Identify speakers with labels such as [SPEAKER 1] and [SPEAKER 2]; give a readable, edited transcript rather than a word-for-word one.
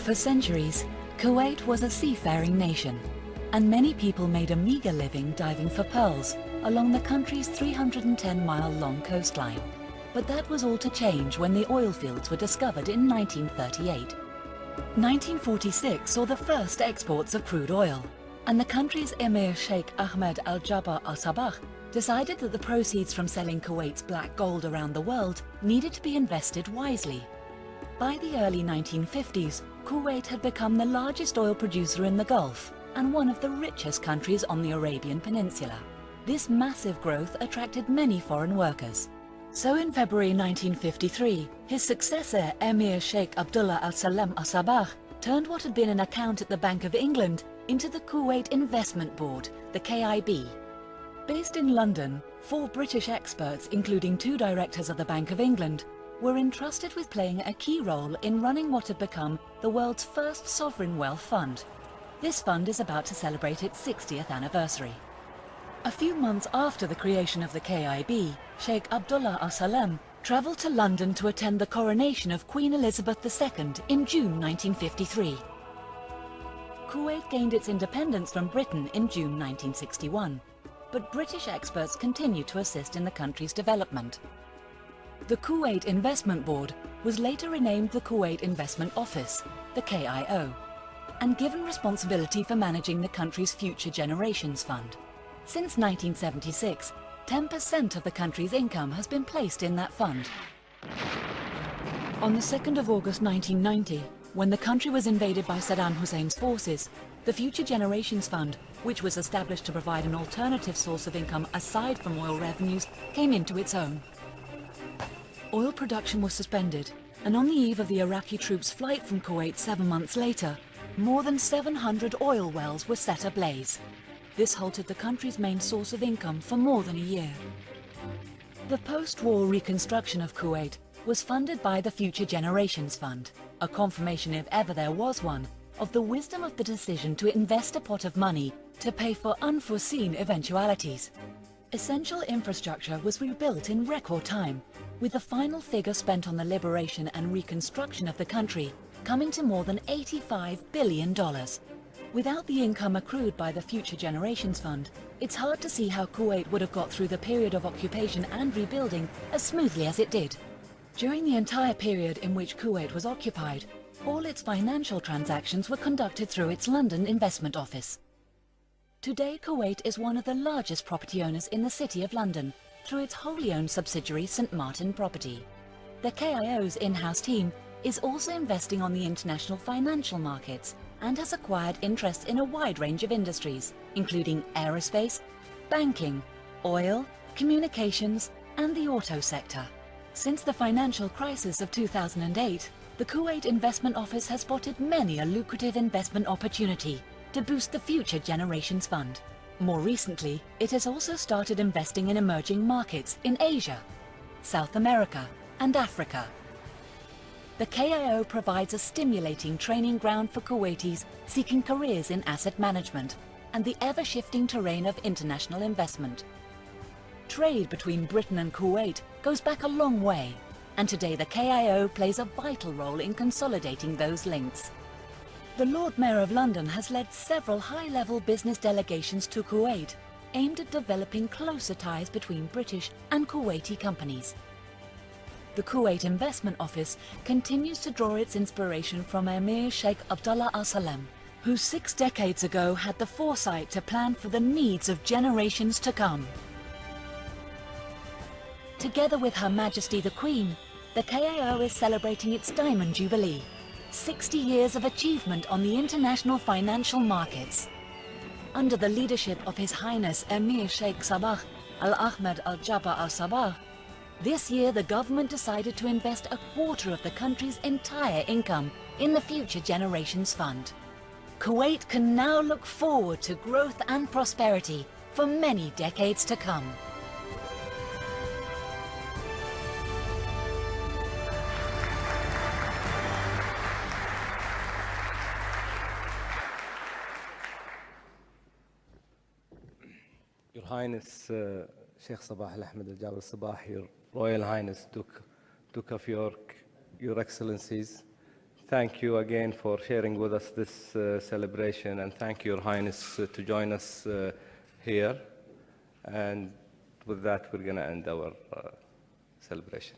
[SPEAKER 1] For centuries, Kuwait was a seafaring nation, and many people made a meager living diving for pearls along the country's 310-mile-long coastline. But that was all to change when the oil fields were discovered in 1938. 1946 saw the first exports of crude oil, and the country's Emir Sheikh Ahmed Al-Jaber Al-Sabah decided that the proceeds from selling Kuwait's black gold around the world needed to be invested wisely. By the early 1950s, Kuwait had become the largest oil producer in the Gulf and one of the richest countries on the Arabian Peninsula. This massive growth attracted many foreign workers. So in February 1953, his successor, Emir Sheikh Abdullah Al-Salam Al-Sabah, turned what had been an account at the Bank of England into the Kuwait Investment Board, the KIB. Based in London, 4 British experts, including 2 directors of the Bank of England, were entrusted with playing a key role in running what had become the world's first sovereign wealth fund. This fund is about to celebrate its 60th anniversary. A few months after the creation of the KIB, Sheikh Abdullah Al-Salam travelled to London to attend the coronation of Queen Elizabeth II in June 1953. Kuwait gained its independence from Britain in June 1961, but British experts continued to assist in the country's development. The Kuwait Investment Board was later renamed the Kuwait Investment Office, the KIO, and given responsibility for managing the country's Future Generations Fund. Since 1976, 10% of the country's income has been placed in that fund. On the 2nd of August 1990, when the country was invaded by Saddam Hussein's forces, the Future Generations Fund, which was established to provide an alternative source of income aside from oil revenues, came into its own. Oil production was suspended, and on the eve of the Iraqi troops' flight from Kuwait 7 months later, more than 700 oil wells were set ablaze. This halted the country's main source of income for more than a year. The post-war reconstruction of Kuwait was funded by the Future Generations Fund, a confirmation, if ever there was one, of the wisdom of the decision to invest a pot of money to pay for unforeseen eventualities. Essential infrastructure was rebuilt in record time, with the final figure spent on the liberation and reconstruction of the country coming to more than $85 billion. Without the income accrued by the Future Generations Fund, it's hard to see how Kuwait would have got through the period of occupation and rebuilding as smoothly as it did. During the entire period in which Kuwait was occupied, all its financial transactions were conducted through its London investment office. Today, Kuwait is one of the largest property owners in the City of London through its wholly owned subsidiary St Martin Property. The KIO's in-house team is also investing on the international financial markets and has acquired interests in a wide range of industries, including aerospace, banking, oil, communications, and the auto sector. Since the financial crisis of 2008, the Kuwait Investment Office has spotted many a lucrative investment opportunity to boost the Future Generations Fund. More recently, it has also started investing in emerging markets in Asia, South America, and Africa. The KIO provides a stimulating training ground for Kuwaitis seeking careers in asset management and the ever-shifting terrain of international investment. Trade between Britain and Kuwait goes back a long way, and today the KIO plays a vital role in consolidating those links. The Lord Mayor of London has led several high-level business delegations to Kuwait, aimed at developing closer ties between British and Kuwaiti companies. The Kuwait Investment Office continues to draw its inspiration from Emir Sheikh Abdullah Al-Salam, who 6 decades ago had the foresight to plan for the needs of generations to come. Together with Her Majesty the Queen, the KIO is celebrating its Diamond Jubilee, 60 years of achievement on the international financial markets. Under the leadership of His Highness Emir Sheikh Sabah Al-Ahmed Al-Jaber Al-Sabah, this year the government decided to invest a quarter of the country's entire income in the Future Generations Fund. Kuwait can now look forward to growth and prosperity for many decades to come.
[SPEAKER 2] Your Highness Sheikh Sabah Al-Ahmed Al-Jaber Al-Sabah, Your Royal Highness Duke of York, Your Excellencies, thank you again for sharing with us this celebration, and thank you, Your Highness, to join us here. And with that, we're going to end our celebration.